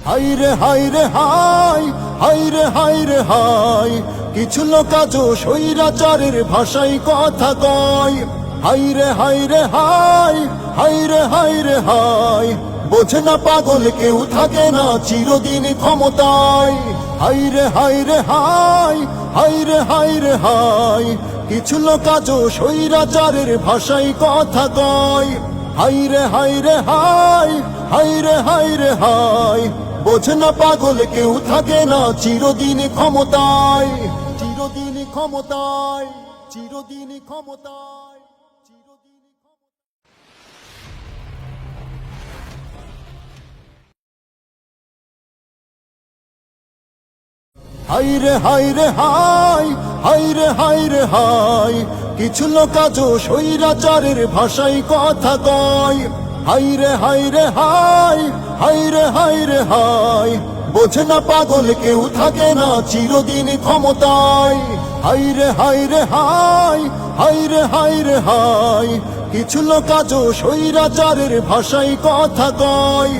হাইরে হাইরে হাই, হাইরে হাইরে হাই, কিছু লোক আজও স্বৈরাচারের ভাষায় কথা কয়। হাইরে হাইরে হাই, হাইরে হাইরে হাই, বোঝে না পাগল কেউ থাকে না চিরদিন ক্ষমতায়। হাইরে হাইরে হাই, হাইরে হাইরে হাই, কিছু লোক আজও স্বৈরাচারের ভাষায় কথা কয়। হাইরে হাইরে হাই, হাইরে হাইরে হাই, বোঝে না পাগল কেউ থাকে না চিরদিন ক্ষমতায়। চিরদিন ক্ষমতায়, চিরদিন ক্ষমতায়, চিরদিন হাইরে হাইরে হাই, হাইরে হাইরে হাই, কিছু লোক আজও স্বৈরাচারের ভাষায় কথা কয়। হাইরে হাইরে হাই, হাইরে হাইরে হাই, বোঝে না পাগল কেউ থাকে না চিরদিন ক্ষমতায়। হাইরে হাইরে হাই, হাইরে হাইরে হাই, কিছু লোক আজও স্বৈরাচারের ভাষায় কথা কয়।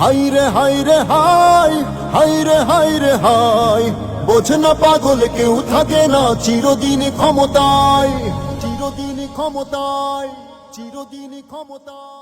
হাইরে হাইরে হাই, হাইরে হাইরে হাই, বোঝে না পাগল কেউ থাকে না চিরদিন ক্ষমতায়। চিরদিন ক্ষমতায়, চিরদিন ক্ষমতায়।